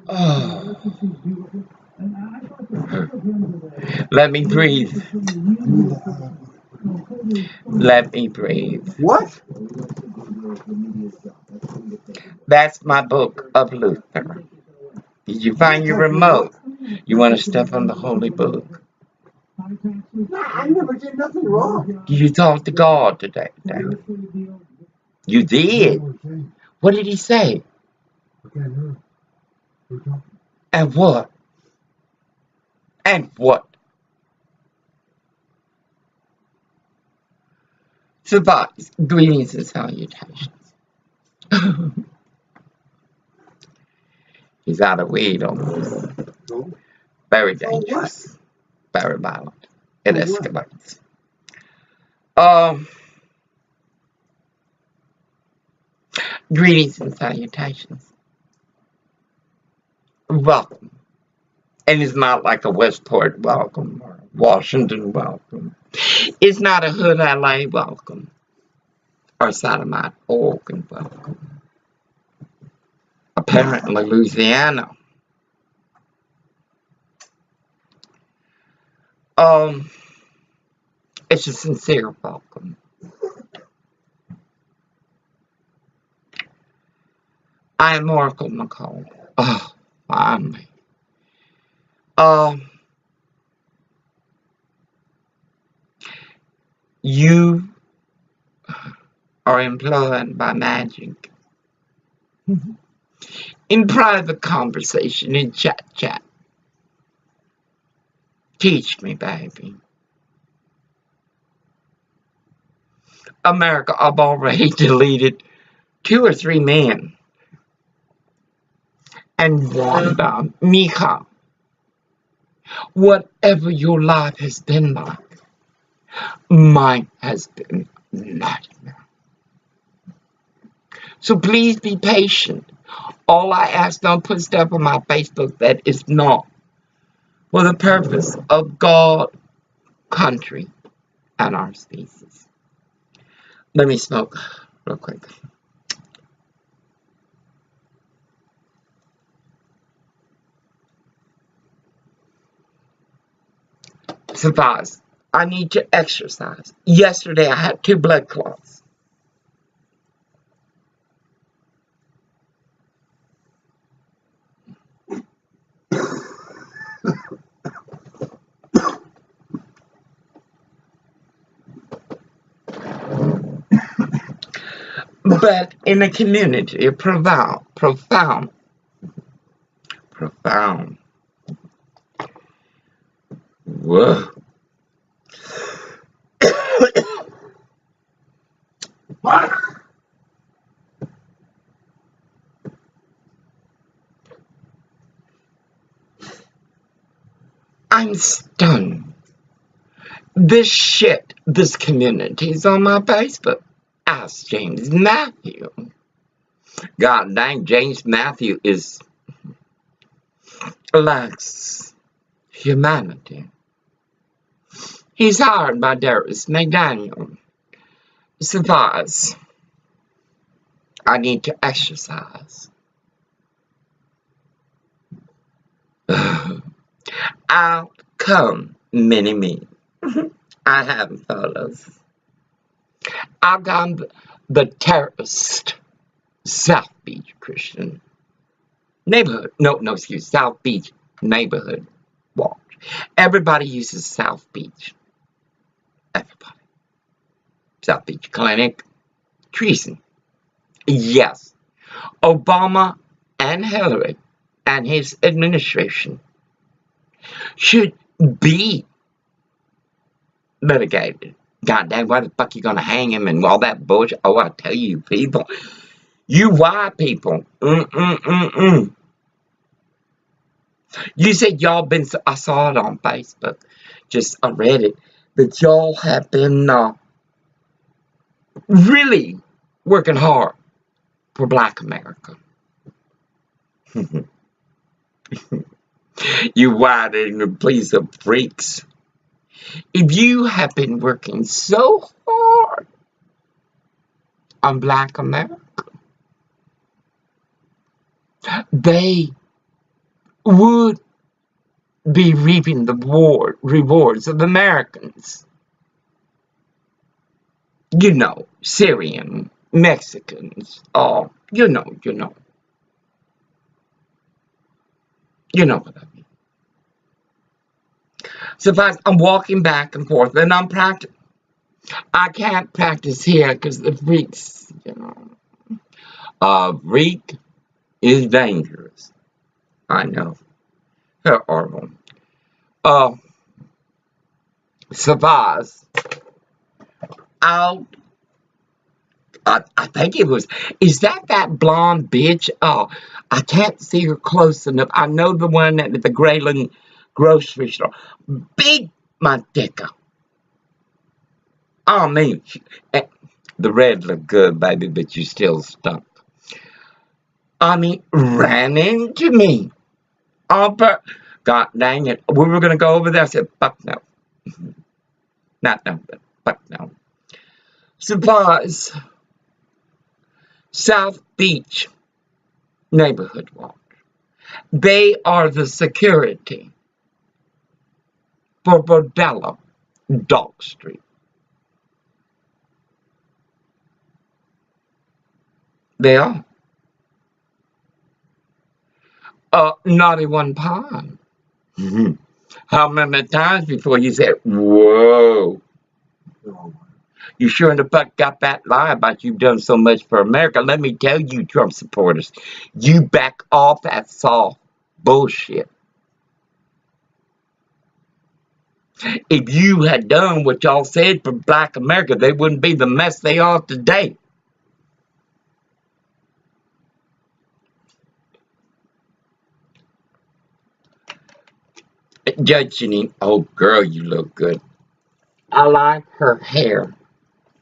Oh. Let me breathe. Let me breathe. What? That's my book of Luther. Did you find your remote? You want to step on the holy book? Nah, I never did nothing wrong. You talked to God today, David. You did. What did he say? And what? And what? Surprise. Greetings and salutations. He's out of weed almost. Very dangerous. Very violent. It escalates. Greetings and salutations. Welcome. And it's not like a Westport welcome or Washington welcome. It's not a Hood LA welcome or Sodomite Oregon welcome. Apparently Louisiana. It's a sincere welcome. I am Oracle McCall. Oh, finally. You are employed by magic in private conversation, in chat. Teach me, baby. America, I've already deleted 2 or 3 men. And Wanda, Mika, whatever your life has been like, mine has been nightmare. So please be patient. All I ask, don't put stuff on my Facebook that is not for the purpose of God, country, and our species. Let me smoke real quick. Surprise. I need to exercise. Yesterday I had 2 blood clots. But in a community, a profound. Whoa. I'm stunned. This community is on my Facebook. Ask James Matthew. God dang, James Matthew lacks humanity. He's hired by Darius McDaniel. Surprise. I need to exercise. Out come mini-me. I have photos. I've gone the terraced South Beach Christian neighborhood. South Beach neighborhood walk. Everybody uses South Beach. Everybody. South Beach Clinic. Treason. Yes. Obama and Hillary and his administration should be litigated. God damn, why the fuck you gonna hang him and all that bullshit? Oh, I tell you people. You white people. You said y'all been, I saw it on Facebook. I read it. That y'all have been really working hard for Black America. You white ignorant piece of freaks. If you have been working so hard on Black America, they would be reaping the rewards of Americans. You know, Syrian, Mexicans, you know what I mean. So if I'm walking back and forth, and I'm practicing. I can't practice here because the freaks, freak is dangerous. I know. They're horrible. Savaz out. I think it was. Is that blonde bitch? Oh, I can't see her close enough. I know the one at the Grayling grocery store. Big manteca. Oh, man. The red looked good, baby, but you still stunk. I mean, ran into me. Oh, but God dang it. We were going to go over there. I said, fuck no. Not no, but fuck no. Supplies. South Beach Neighborhood Watch. They are the security for Bordello, Dog Street. They are. Naughty One Pond. How many times before you said, whoa? You sure in the fuck got that lie about you've done so much for America. Let me tell you, Trump supporters, you back off that soft bullshit. If you had done what y'all said for Black America, they wouldn't be the mess they are today. Judge Janine, oh girl, you look good. I like her hair.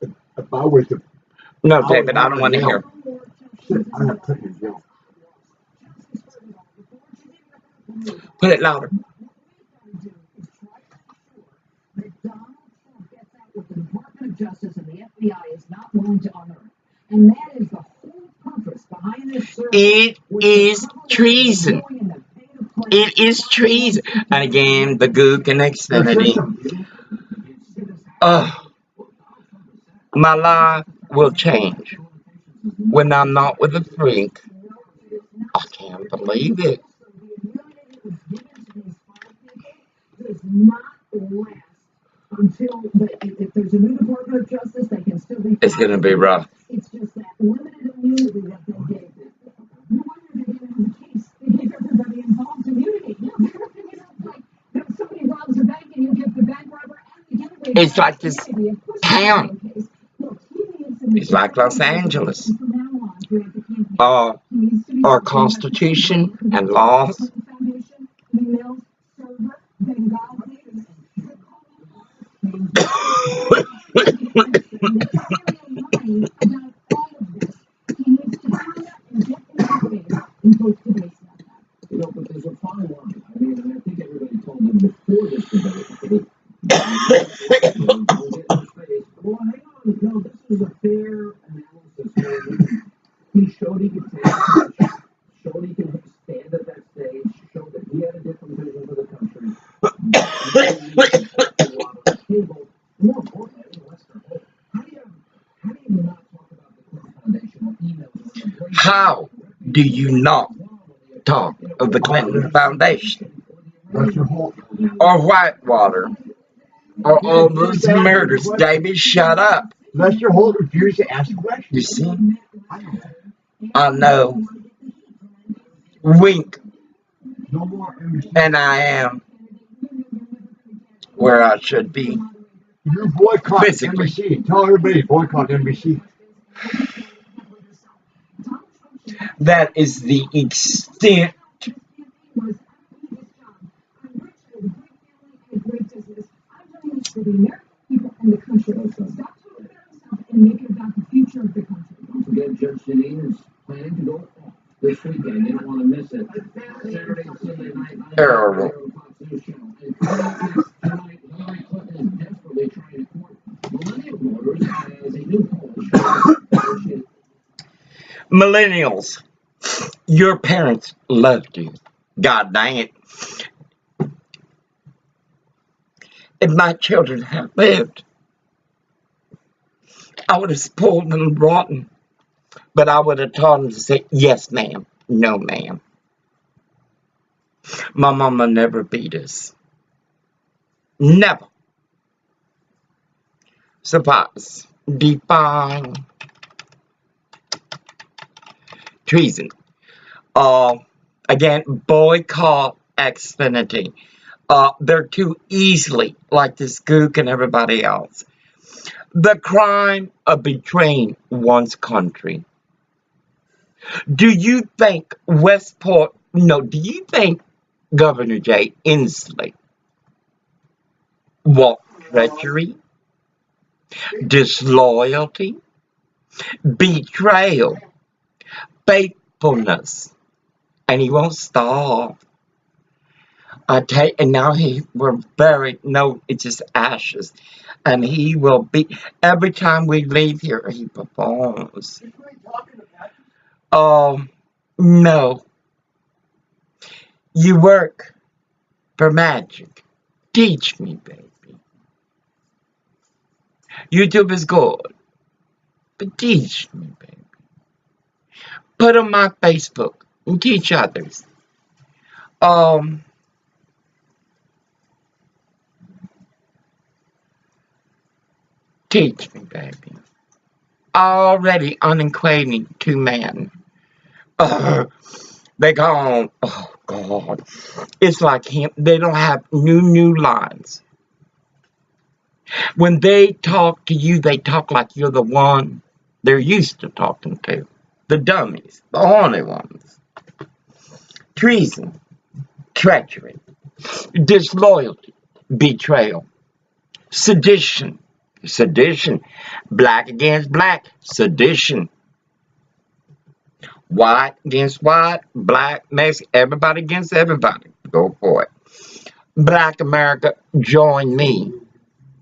If I was to... No, David, I don't want to hear. Shit, I'm not putting it down. Put it louder. Justice and the FBI is not willing to unearth. And that is the whole purpose behind this search. It is treason. It is treason. And again, the gook and Xfinity. My life will change when I'm not with a freak. I can't believe it. Until if there's a new Department of Justice, they can still be. It's going to be rough. It's just that limited immunity that they gave them. No wonder they didn't have the case. They gave everybody involved immunity. Like somebody robs a bank and you get the bank robber and the getaway. It's like this town. It's like Los Angeles. Our Constitution and laws. But there's a fine line. I mean, and I think everybody told them before this debate. Well, hang on. No, this is a fair analysis. He showed he could take it, showed he could stand at that stage, showed that he had a different vision for the country. More importantly, how do you not talk about the Clinton Foundation or emails? How do you not talk of the Clinton Foundation or Whitewater or all those murders? David, shut up. Lester Holt refused to ask questions. You see? I know. Wink. No more NBC. And I am where I should be. You boycott Physically. NBC. Tell everybody boycott NBC. That is the extent. Don't forget, Judge Janine is planning to go off this weekend. You don't want to miss it. Saturday and Sunday night. Terrible. Tonight, Hillary Clinton is desperately trying to court millennial voters as a new poll shows. Millennials, your parents loved you. God dang it. If my children had lived, I would have spoiled them rotten. But I would have taught them to say, yes, ma'am, no, ma'am. My mama never beat us. Never. Surprise. Define treason. Again, boycott Xfinity. They're too easily like this gook and everybody else. The crime of betraying one's country. Do you think do you think Governor Jay Inslee walked treachery, disloyalty, betrayal, faithfulness, and he won't stop? And now we're buried. No, it's just ashes. And he will be, every time we leave here, he performs. No. You work for magic. Teach me, baby. YouTube is good, but teach me, baby. Put on my Facebook and teach others. Teach me, baby. Already unacquainted to man. They call him, oh God. It's like him. They don't have new lines. When they talk to you, they talk like you're the one they're used to talking to. The dummies, the only ones. Treason, treachery, disloyalty, betrayal, sedition, black against black, sedition, white against white, black, Mexican, everybody against everybody. Go for it. Black America, join me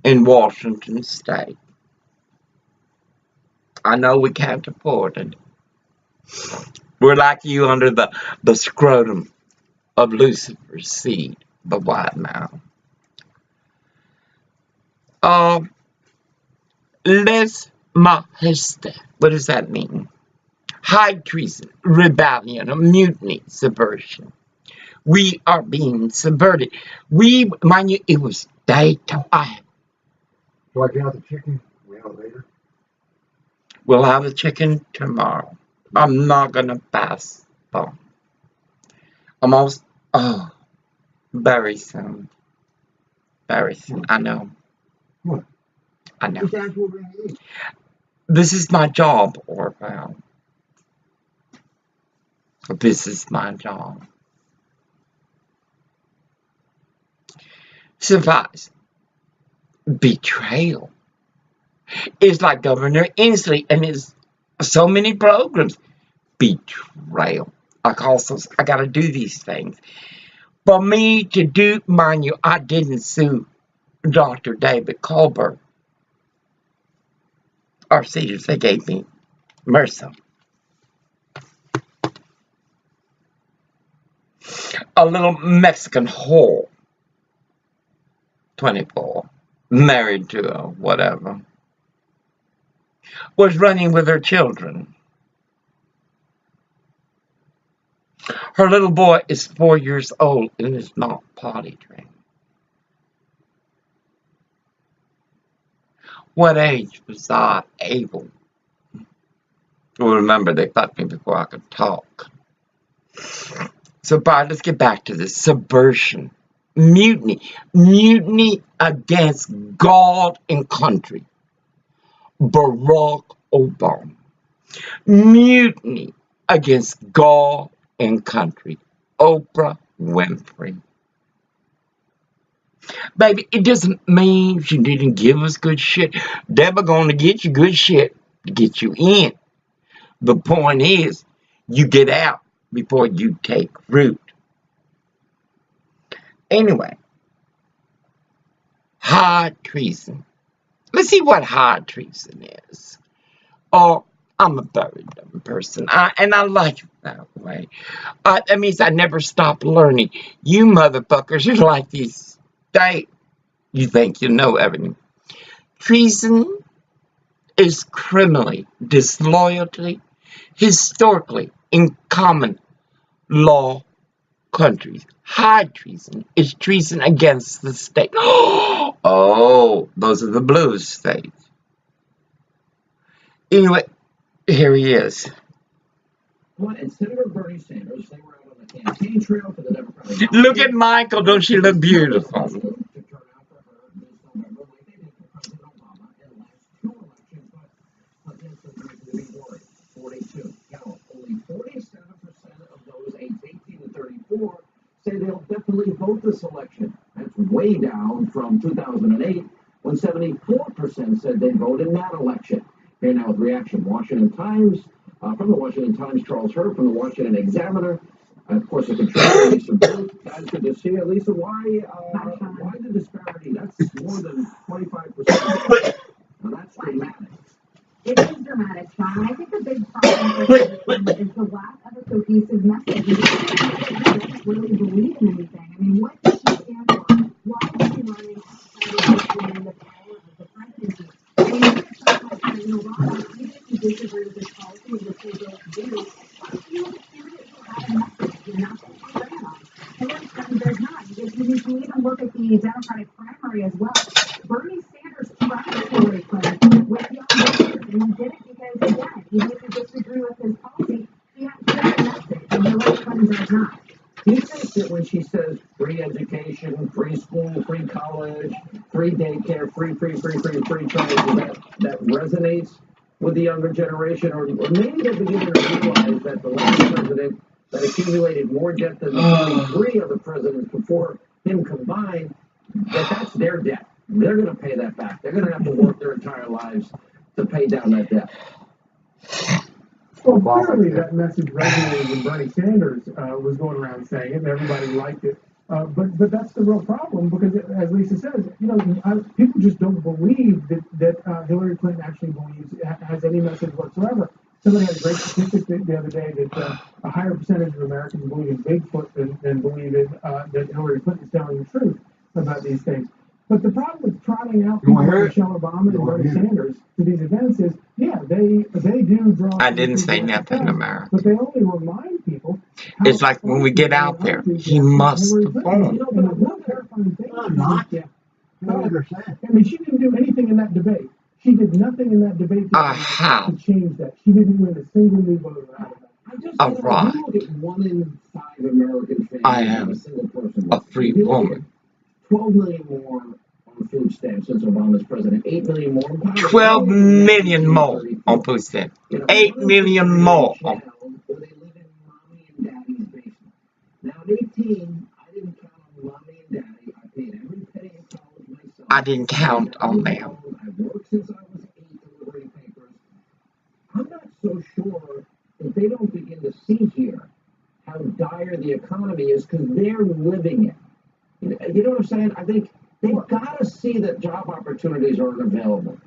in Washington State. I know we can't afford it. We're like you under the scrotum of Lucifer's seed, the white mouth. Les majeste. What does that mean? High treason, rebellion, a mutiny, subversion. We are being subverted. Mind you, it was daytime. Do I get out the chicken? We have it later. We'll have the chicken tomorrow. I'm not gonna fast though. Almost. Very soon. Very soon. I know. What? I know. Just ask what we're going to eat. This is my job, Orville. This is my job. Surprise. Betrayal. It's like Governor Inslee and his so many programs. Betrayal. I gotta do these things. For me to do, mind you, I didn't sue Dr. David Colbert. Our Cedars, they gave me MRSA. A little Mexican whore. 24. Married to a whatever. Was running with her children. Her little boy is 4 years old and is not potty trained. What age was I able? Well, remember, they fucked me before I could talk. So, Bob, let's get back to this. Subversion. Mutiny. Mutiny against God and country. Barack Obama. Mutiny against God and country. Oprah Winfrey. Baby, it doesn't mean she didn't give us good shit. They're going to get you good shit to get you in. The point is, you get out before you take root. Anyway, high treason. Let's see what high treason is. I'm a very dumb person, and I like it that way. That means I never stop learning. You motherfuckers are like these. You think you know everything. Treason is criminally, disloyalty, historically, in common law countries. High treason is treason against the state. Oh, those are the blue states. Anyway, here he is. And Senator Bernie Sanders, they were out on the campaign trail for the Democratic Look nominee. at Michael. Don't she look beautiful? To turn out for her this November, like they did for President Obama in the last two elections, but there's some reason to be worried. 42. Now, only 47% of those aged 18 to 34 say they'll definitely vote this election. That's way down from 2008, when 74% said they'd vote in that election. Here now with reaction. Washington Times. From the Washington Times, Charles Hurd. From the Washington Examiner, of course, the controller, Lisa Booth. Guys, good to see you. Lisa, why the disparity? That's more than 25%. Now, that's dramatic. It is dramatic, Sean. I think the big problem is the lack of a cohesive message. She doesn't really believe in anything. I mean, what does she stand for? Why is she running in the power of the presidency? I mean, look at something like President Obama. Even if you disagree with his policy and what they don't do, you have a candidate who has a message, and that's what she ran on. Hillary Clinton does not. You can even look at the Democratic primary as well. Bernie Sanders tried Hillary Clinton with young voters, and he did it because, again, even if you disagree with his policy, he has a message, and Hillary Clinton does not. Do you think that when she says free education, free school, free college, free daycare, free child, that resonates with the younger generation? Or maybe they're beginning to realize that the last president that accumulated more debt than the 23 other presidents before him combined, that's their debt. They're going to pay that back. They're going to have to work their entire lives to pay down that debt. Well, clearly that message resonated when Bernie Sanders was going around saying it, and everybody liked it. But that's the real problem, because as Lisa says, people just don't believe that Hillary Clinton actually has any message whatsoever. Somebody had a great statistic the other day that a higher percentage of Americans believe in Bigfoot than believe that Hillary Clinton's telling the truth about these things. But the problem with trotting out people like Michelle Obama and Bernie Sanders to these events is, yeah, they do draw. I didn't say nothing, America. But they only remind people. It's like when we get out there, he must perform. And the real terrifying thing I'm not. Yeah. I don't understand. I mean, she didn't do anything in that debate. She did nothing in that debate to change that. She didn't win a single new voter out of that. All right. You look at 1 in 5 American families. I am a single person. a free woman. 12 million more on food stamps since Obama's president. 8 million more. 12 million more on food stamps. 8 million more. Where they live in mommy and daddy's basement. Now at 18, I didn't count on mommy and daddy. I paid every penny in college myself. I didn't count on them. I've worked since I was 8 delivering papers. I'm not so sure that they don't begin to see here how dire the economy is, because they're living it. You know what I'm saying? I think they've got to see that job opportunities aren't available.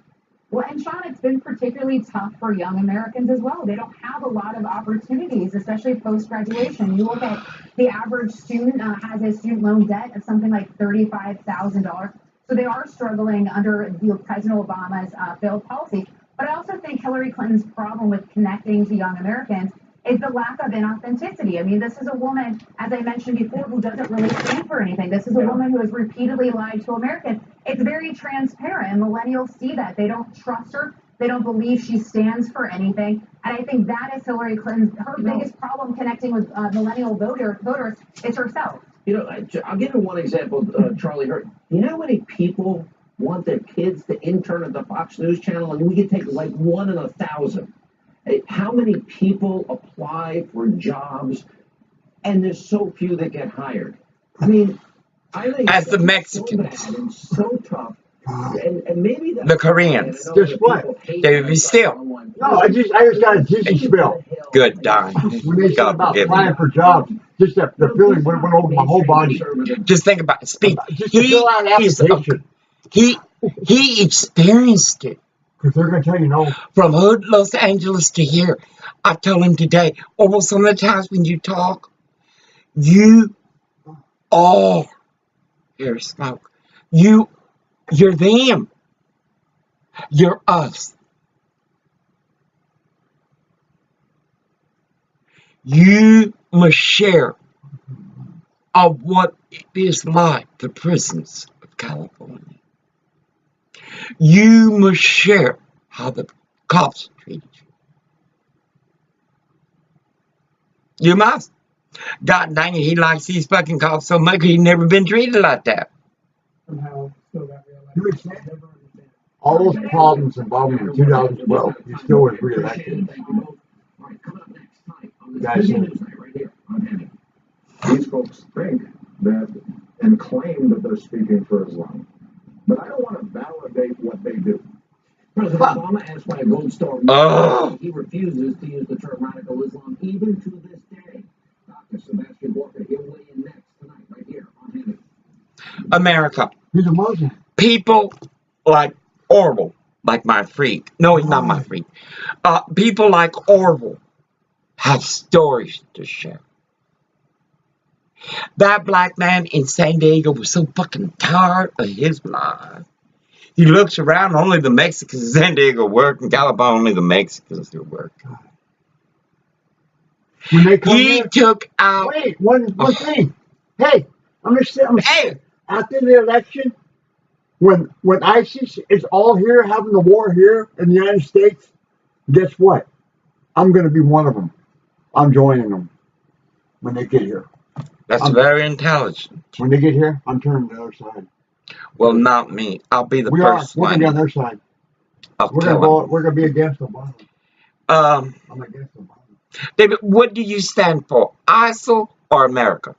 Well, and Sean, it's been particularly tough for young Americans as well. They don't have a lot of opportunities, especially post-graduation. You look at the average student has a student loan debt of something like $35,000. So they are struggling under President Obama's failed policy. But I also think Hillary Clinton's problem with connecting to young Americans is the lack of inauthenticity. I mean, this is a woman, as I mentioned before, who doesn't really stand for anything. This is a woman who has repeatedly lied to Americans. It's very transparent, and millennials see that. They don't trust her. They don't believe she stands for anything. And I think that is Hillary Clinton's, her biggest problem connecting with millennial voters is herself. I'll give you one example, Charlie Hurt. You know how many people want their kids to intern at the Fox News Channel? And we could take like 1 in 1,000. How many people apply for jobs, and there's so few that get hired? I mean, I think as the Mexicans, so bad and so tough, and maybe the Koreans, Just what? they would be still. No, I just got a Jesus spill. Good darn. When they said God about forgive applying me. for jobs, just the feeling went over my whole body. Just think about it. Speak. Just to fill out an application. He experienced it. Because they're going to tell you no. From Hood, Los Angeles to here. I told him today, oh, well, some of the times when you talk, you are, here, smoke. You're them. You're us. You must share of what it is like, the prisons of California. You must share how the cops treated you. You must. God dang it, he likes these fucking cops so much he's never been treated like that. Somehow still got You reelected. understand? All those problems involving him in 2012, he still was reelected. Thank you both. All right, coming up next tonight on this Guys, busy news night right here on Hannity. These folks think that and claim that they're speaking for Islam. But I don't want to validate what they do. President Obama, asked by a Gold Star, he refuses to use the term radical Islam even to this day. Dr. Sebastian Walker, he'll weigh in next tonight right here on Hannity. America. He's a Muslim. People like Orwell, like my freak. No, he's not my freak. People like Orwell have stories to share. That black man in San Diego was so fucking tired of his life. He looks around, only the Mexicans in San Diego work, in California, only the Mexicans who work. When they come He here, took out. wait, one thing. Hey, I'm just saying, Hey, after the election, when ISIS is all here having the war here in the United States, guess what? I'm going to be one of them. I'm joining them when they get here. that's very intelligent. When they get here, I'm turning to the other side. Well, not me. I'll be the We are. first We're going to be on one. their side. I'll We're tell going to him. We're going to be against Obama. I'm against Obama. David, what do you stand for? ISIL or America?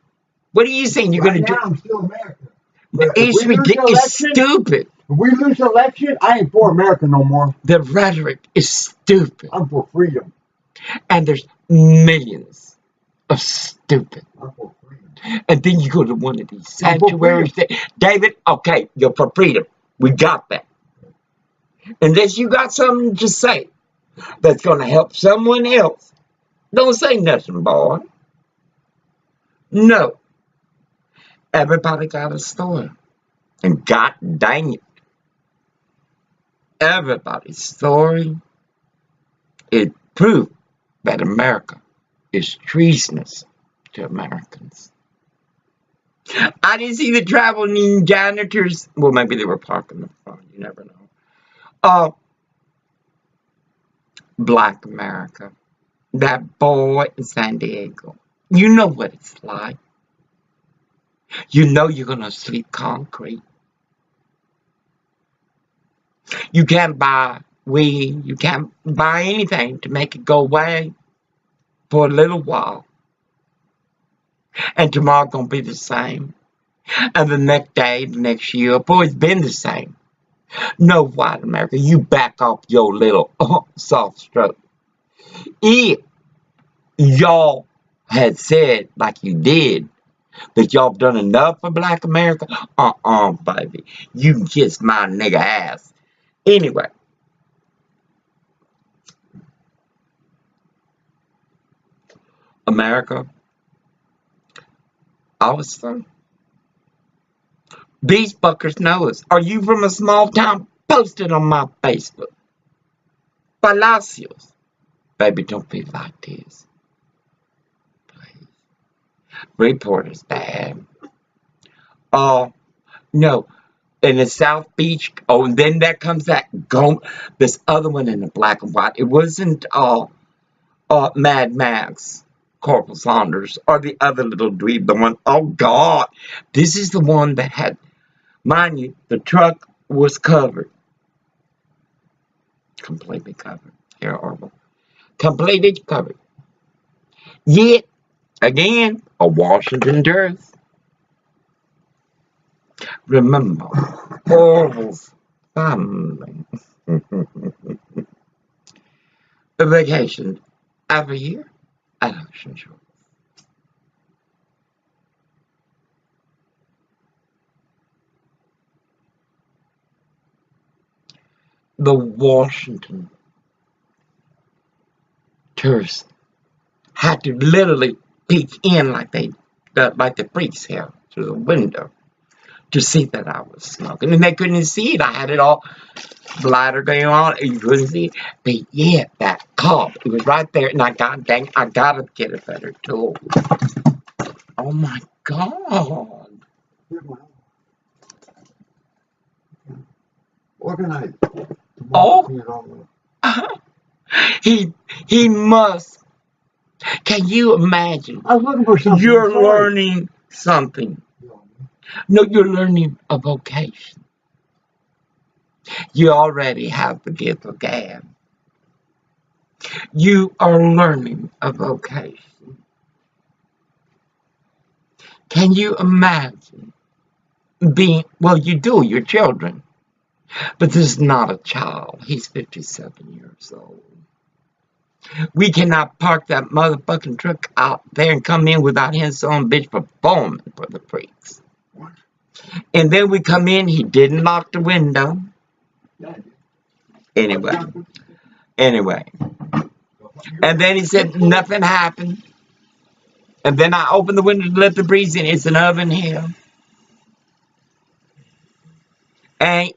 What are you saying you're Right going to now, do? I'm still American. But if It's we lose the ridiculous. It's election, stupid. if we lose the election, I ain't for America no more. The rhetoric is stupid. I'm for freedom. And there's millions of stupid. I'm for freedom. And then you go to one of these I'm for sanctuaries. David, okay, you're for freedom. We got that. Unless you got something to say that's going to help someone else, don't say nothing, boy. No. Everybody got a story. And God dang it, everybody's story is proof that America is treasonous to Americans. I didn't see the traveling janitors. Well, maybe they were parking the front. You never know. Black America. That boy in San Diego. You know what it's like. You know you're going to sleep concrete. You can't buy weed. You can't buy anything to make it go away for a little while. And tomorrow going to be the same. And the next day, the next year, boy, it's been the same. No, white America, you back off your little soft stroke. If y'all had said, like you did, that y'all done enough for black America, baby, you can kiss my nigga ass. Anyway. America, I was from. These fuckers know us. Are you from a small town? Post it on my Facebook. Palacios. Baby, don't be like this. Please. Report is bad. No. In the South Beach. Oh, and then that comes that this other one in the black and white. It wasn't Mad Max, Corporal Saunders, or the other little dweeb, the one. Oh God. This is the one that had, mind you, the truck was covered. Completely covered. Here, Orville. Completely covered. Yet, again, a Washington tourist. Remember, Orville's family. A vacation every year at Ocean Shore. the Washington tourists had to literally peek in like the priests have through the window to see that I was smoking, and they couldn't see it. I had it all bladder going on, and you couldn't see it. But yeah, that cough, it was right there, and I gotta get a better tool. Oh my God! Organize. Oh, he must. Can you imagine? I was looking for something. You're learning something. No, you're learning a vocation. You already have the gift of gab. You are learning a vocation. Can you imagine being, well, you do, your children, but this is not a child. He's 57 years old. We cannot park that motherfucking truck out there and come in without his son bitch performing for the freaks. And then we come in, he didn't lock the window. Anyway. And then he said nothing happened. And then I opened the window to let the breeze in. It's an oven here. And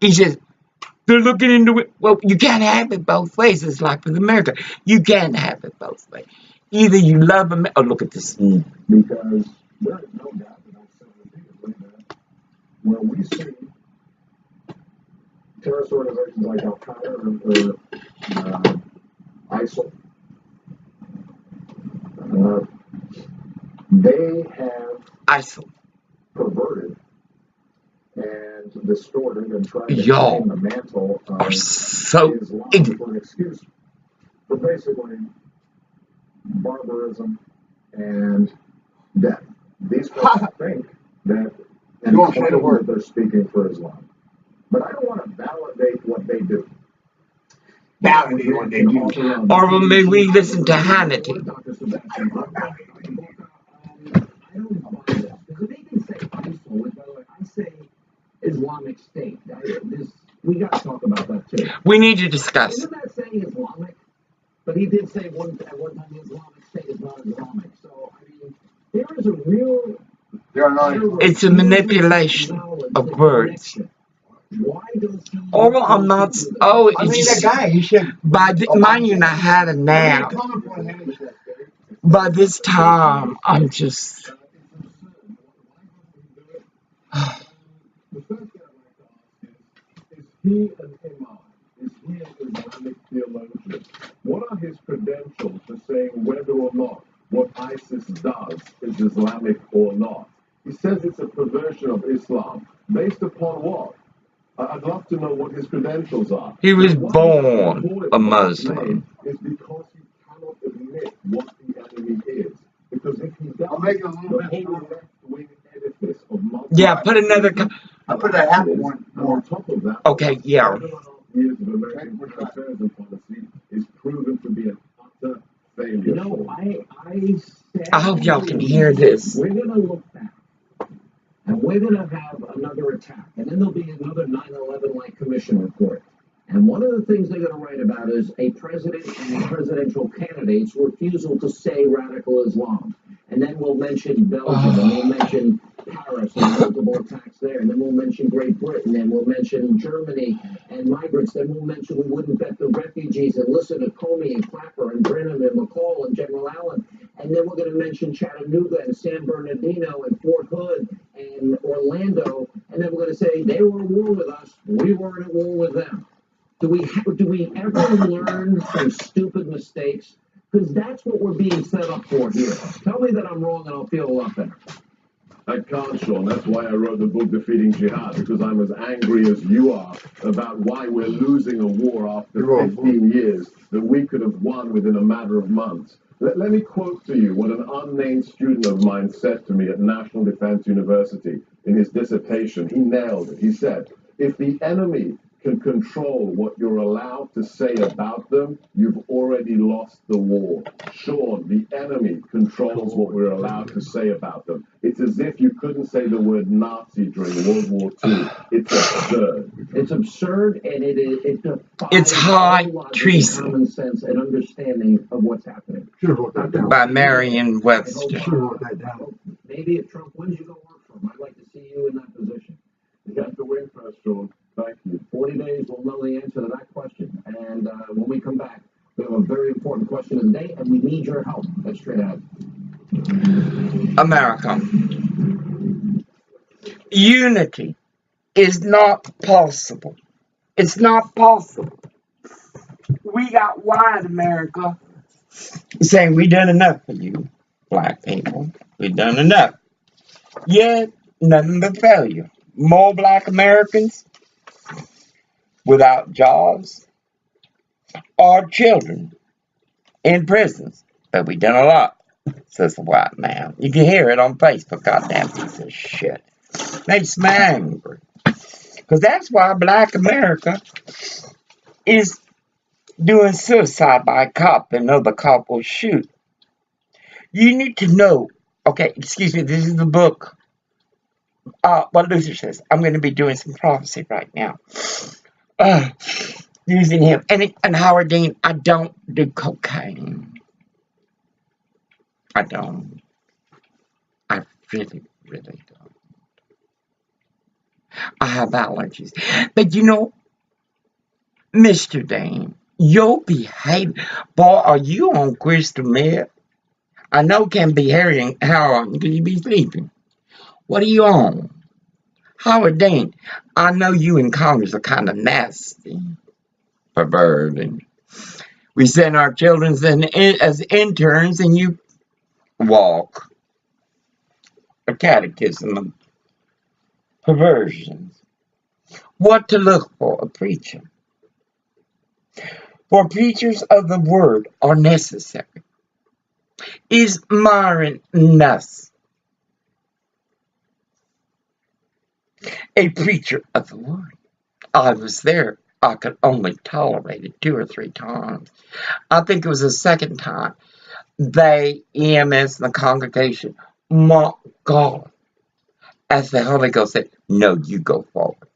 he says, they're looking into it. Well, you can't have it both ways. It's like with America. You can't have it both ways. Either you love America. Oh, look at this. Because there is no doubt that I've said repeatedly that where we see terrorist organizations like Al Qaeda or ISIL, they have ISIL perverted and distorted and tried to Y'all claim the mantle are of so Islam ignorant. for an excuse for basically barbarism and death. These folks think that and claim that they're speaking for Islam. But I don't want to validate what they do. Validate what they do. Or well, maybe we listen to Hannity. I don't buy this. Because if they can say ISIL, which by the way, I say Islamic State. We got to talk about that too. We need to discuss. Isn't that saying Islamic? But he did say at one time the Islamic State is not Islamic. So, I mean, there is a real... It's a manipulation of words. Why does he... Oh, I'm not... Oh, I mean, it's that guy, he should. mind you, I had a nap. By this time, I'm just... The first thing I'd like to ask is he an imam? Is he an Islamic theologian? What are his credentials for saying whether or not what ISIS does is Islamic or not? He says it's a perversion of Islam. Based upon what? I'd love to know what his credentials are. He was born a Muslim. Is because he cannot admit what the enemy is. Because if he does, I'll make a little the bit whole left-wing edifice of multi- Yeah, put another... I put a half one and on more. top of that, Okay, yeah. 7.5 years of American counterterrorism policy is proven to be an utter failure. You know, I hope y'all can hear this. We're going to look back, and we're going to have another attack, and then there'll be another 9/11-like commission report. And one of the things they're going to write about is a president and presidential candidate's refusal to say radical Islam. And then we'll mention Belgium, and we'll mention Paris and multiple attacks there, and then we'll mention Great Britain, and we'll mention Germany and migrants. Then we'll mention we wouldn't bet the refugees, and listen to Comey and Clapper and Brennan and McCall and General Allen. And then we're going to mention Chattanooga and San Bernardino and Fort Hood and Orlando. And then we're going to say they were at war with us, we weren't at war with them. Do we ever learn from stupid mistakes? Because that's what we're being set up for here. Tell me that I'm wrong and I'll feel a lot better. I can't, Sean. That's why I wrote the book Defeating Jihad, because I'm as angry as you are about why we're losing a war after 15 years that we could have won within a matter of months. Let me quote to you what an unnamed student of mine said to me at National Defense University in his dissertation. He nailed it. He said, if the enemy can control what you're allowed to say about them, you've already lost the war. Sean, the enemy controls what we're allowed to say about them. It's It's as if you couldn't say the word Nazi during World War II. It's absurd. It's absurd, and it defies It's high all logic and treason common sense and understanding of what's happening. Should have wrote that down. by Merriam Webster. Should have wrote that down. Maybe if Trump wins, you go work for him. I'd like to see you in that position. You have to win first, Sean. Thank you. 40 days, we'll know the answer to that question. And when we come back, we have a very important question of the day, and we need your help. That's straight out. America. Unity is not possible. It's not possible. We got white America saying we done enough for you, black people. We done enough. Yet, nothing but failure. More black Americans without jobs or children in prisons. But we done a lot, says the white man. You can hear it on Facebook, goddamn piece of shit. Makes me angry. Because that's why black America is doing suicide by a cop and another cop will shoot. You need to know, okay, excuse me, this is the book. What Luther says. I'm going to be doing some prophecy right now. Using him. And Howard Dean, I don't do cocaine. I don't. I really, really don't. I have allergies. But you know, Mr. Dean, your behavior, boy, are you on crystal meth? I know it can be hairy. How long could you be sleeping? What are you on? Howard Dean, I know you and Congress are kind of nasty, perverted. We send our children as interns and you walk a catechism of perversions. What to look for a preacher? For preachers of the word are necessary. Is Myron Nuss a preacher of the word? I was there. I could only tolerate it 2 or 3 times. I think it was the second time. They, EMS, and the congregation, mocked God. As the Holy Ghost said, no, you go forward.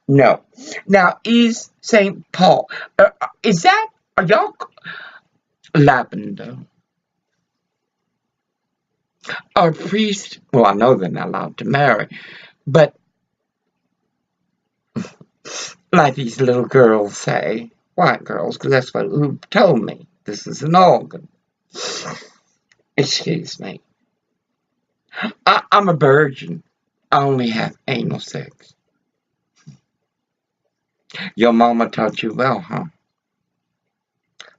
No. Now, is St. Paul, are y'all lavender? Are priests, well, I know they're not allowed to marry, but like these little girls say, white girls, because that's who told me this is an organ. Excuse me. I'm a virgin. I only have anal sex. Your mama taught you well, huh?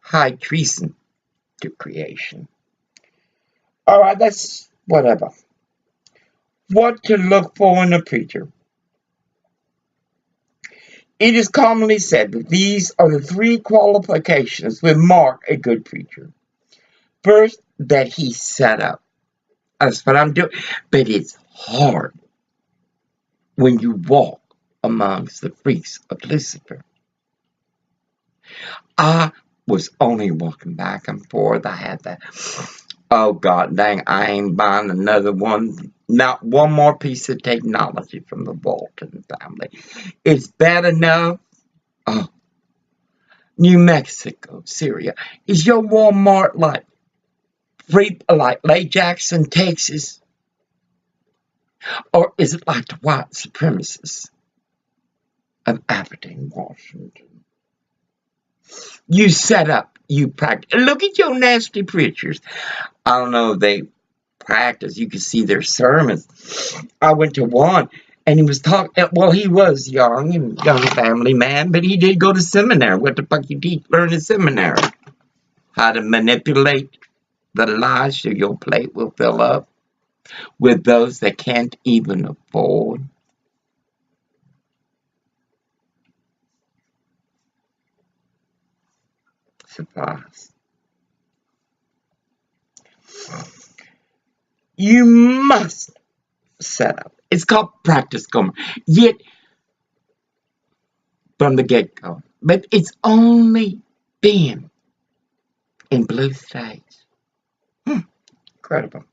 High treason to creation. All right, that's whatever. What to look for in a preacher? It is commonly said that these are the 3 qualifications that mark a good preacher. First, that he's set up. That's what I'm doing. But it's hard when you walk amongst the freaks of Lucifer. I was only walking back and forth. I had that. Oh, God dang, I ain't buying another one. Not one more piece of technology from the Walton family. It's bad enough. Oh, New Mexico, Syria. Is your Walmart like Lake Jackson, Texas? Or is it like the white supremacists of Aberdeen, Washington? You set up, you practice. Look at your nasty preachers. I don't know if they practice. You can see their sermons. I went to one, and he was talking. Well, he was young family man, but he did go to seminary. What the fuck you learn in seminary? How to manipulate the lies so your plate will fill up with those that can't even afford. Supplies. You must set up. It's called practice gomer. Yet, from the get-go. But it's only been in blue states. Incredible.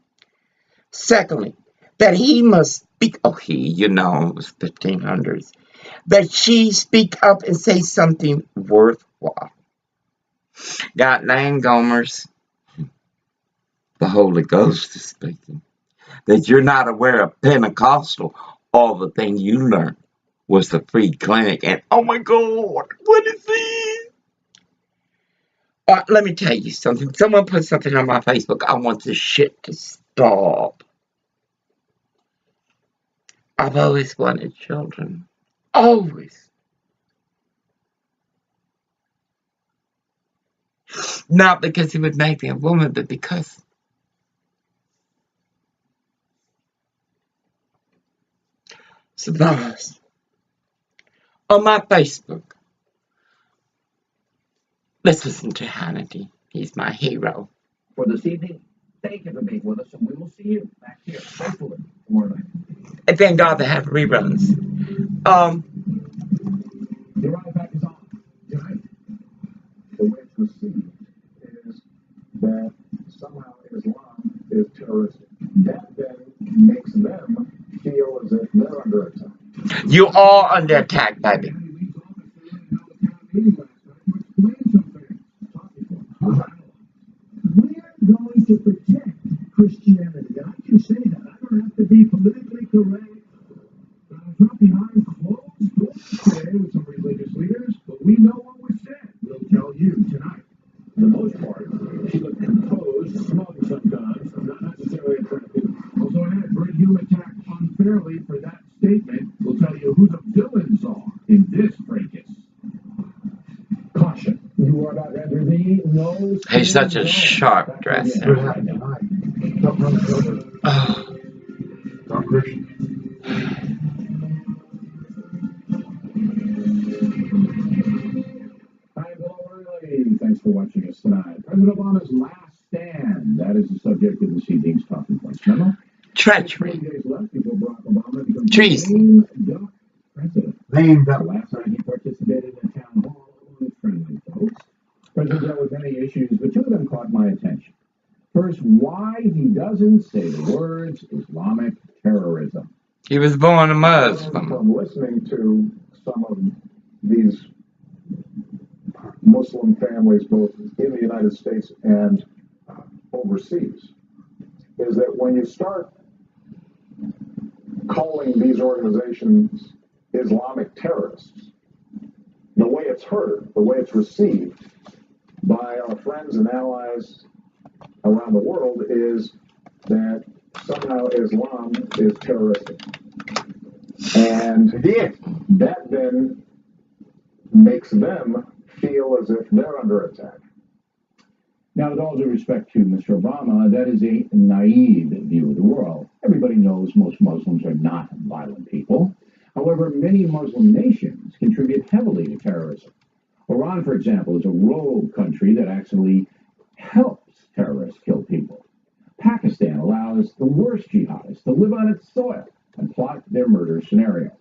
Secondly, that he must speak, it was 1500s, that she speak up and say something worthwhile. Got name Gomers, the Holy Ghost is speaking. That you're not aware of Pentecostal, all the thing you learned was the free clinic, and oh my God, what is this? Let me tell you something. Someone put something on my Facebook. I want this shit to stop. I've always wanted children. Always. Not because he would make me a woman, but because surprise. On my Facebook, let's listen to Hannity. He's my hero. For this evening, thank you for being with us, and we will see you back here, hopefully, tomorrow night. And thank God they have reruns. The right back is on tonight. The way it's received is that somehow Islam is terroristic. That then makes them feel as if they're under attack. You are under attack, baby. We're going to protect Christianity. I can say that. I don't have to be politically correct. I was not behind closed doors today with some religious leaders, but we know what was said. We'll tell you tonight. For the most part, she looked composed, smug sometimes, not necessarily attractive. Also, I had heard you attacked unfairly for that statement. We'll tell you who the villains are in this fracas. Caution. You are about to enter the no. He's such a sharp dresser. Oh. Not Christian. Hi, Bill O'Reilly. Thanks for watching us tonight. President Obama's last stand. That is the subject of this evening's talking points. Remember? Treachery. 20 days left before Barack Obama becomes Treason. the lame duck president. Named The up. last time he participated in a town hall among friendly folks, President dealt with many issues, but two of them caught my attention. First, why he doesn't say the words Islamic terrorism. He was born a Muslim. From listening to some of these Muslim families, both in the United States and overseas, is that when you start calling these organizations Islamic terrorists, the way it's heard, the way it's received by our friends and allies around the world is that somehow Islam is terroristic. And that then makes them feel as if they're under attack. Now, with all due respect to Mr. Obama, that is a naive view of the world. Everybody knows most Muslims are not violent people. However, many Muslim nations contribute heavily to terrorism. Iran, for example, is a rogue country that actually helps terrorists kill people. Pakistan allows the worst jihadists to live on its soil and plot their murder scenarios.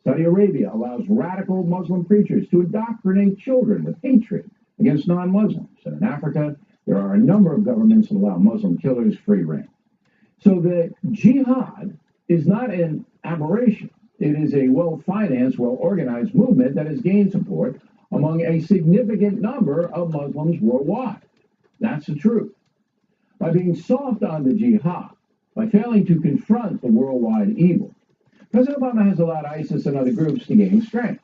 Saudi Arabia allows radical Muslim preachers to indoctrinate children with hatred against non-Muslims. And in Africa, there are a number of governments that allow Muslim killers free rein. So the jihad is not an aberration. It is a well-financed, well-organized movement that has gained support among a significant number of Muslims worldwide. That's the truth. By being soft on the jihad, by failing to confront the worldwide evil, President Obama has allowed ISIS and other groups to gain strength.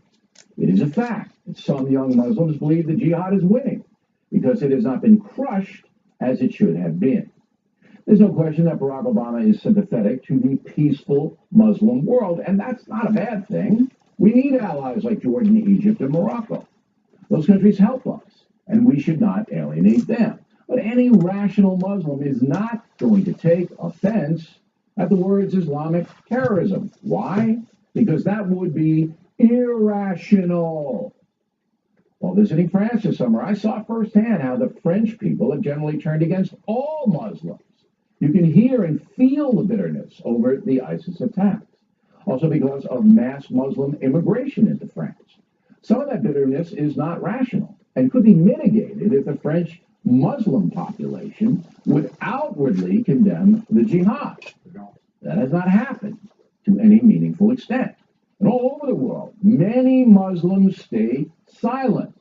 It is a fact that some young Muslims believe the jihad is winning because it has not been crushed as it should have been. There's no question that Barack Obama is sympathetic to the peaceful Muslim world, and that's not a bad thing. We need allies like Jordan, Egypt, and Morocco. Those countries help us, and we should not alienate them. But any rational Muslim is not going to take offense at the words Islamic terrorism. Why? Because that would be irrational. While visiting France this summer, I saw firsthand how the French people have generally turned against all Muslims. You can hear and feel the bitterness over the ISIS attacks. Also because of mass Muslim immigration into France. Some of that bitterness is not rational and could be mitigated if the French Muslim population would outwardly condemn the jihad. That has not happened to any meaningful extent. And all over the world, many Muslims stay silent.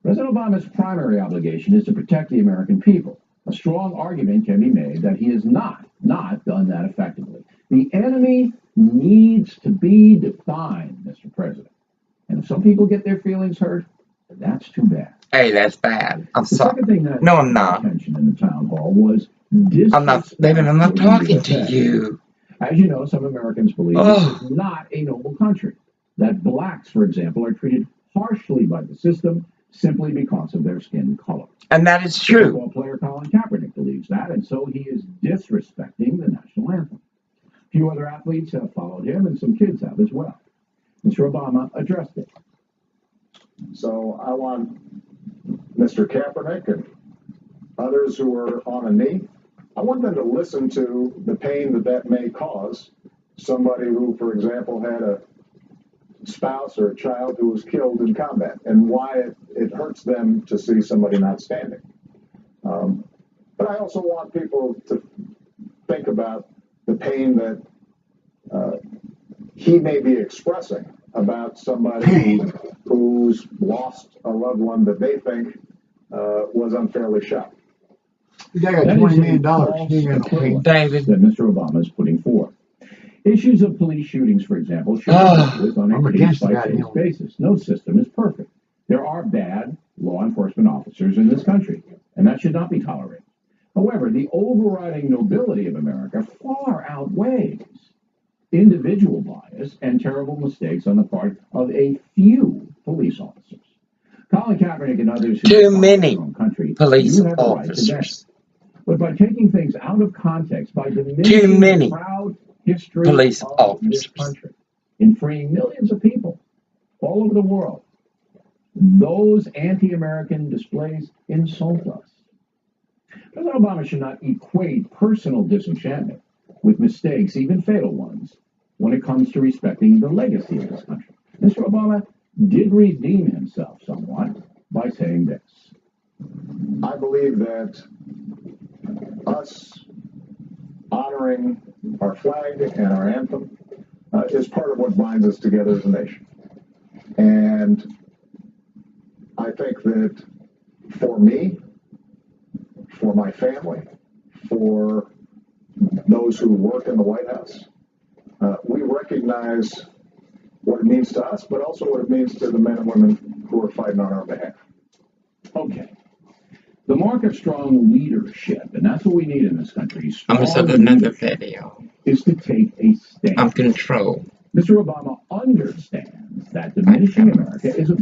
President Obama's primary obligation is to protect the American people. A strong argument can be made that he has not done that effectively. The enemy needs to be defined, Mr. President. And if some people get their feelings hurt, that's too bad. Hey, that's bad. I'm The sorry. second thing that No, I'm not. mentioned in the town hall was I'm not, David, I'm not talking to you. As you know, some Americans believe this is not a noble country. That blacks, for example, are treated harshly by the system simply because of their skin color. And that is true. Football player Colin Kaepernick believes that, and so he is disrespecting the national anthem. A few other athletes have followed him, and some kids have as well. Mr. Obama addressed it. So I want Mr. Kaepernick and others who are on a knee, I want them to listen to the pain that may cause somebody who, for example, had a spouse or a child who was killed in combat, and why it hurts them to see somebody not standing. But I also want people to think about the pain that he may be expressing about somebody who's lost a loved one that they think was unfairly shot. You got $20 million. David. That Mr. Obama is putting forth. Issues of police shootings, for example, should be dealt with on a case-by-case basis. No system is perfect. There are bad law enforcement officers in this country, and that should not be tolerated. However, the overriding nobility of America far outweighs individual bias and terrible mistakes on the part of a few police officers. Colin Kaepernick and others who Too many country police have a right to officers. But by taking things out of context, by diminishing the proud history police of officers. this country, in freeing millions of people all over the world, those anti-American displays insult us. President Obama should not equate personal disenchantment with mistakes, even fatal ones, when it comes to respecting the legacy of this country. Mr. Obama did redeem himself somewhat by saying this. I believe that us honoring our flag and our anthem is part of what binds us together as a nation. And I think that for me, for my family, for those who work in the White House, we recognize what it means to us, but also what it means to the men and women who are fighting on our behalf. Okay. The mark of strong leadership, and that's what we need in this country, I'm going to send another video. is to take a stand. I'm controlled. Mr. Obama understands that diminishing America is a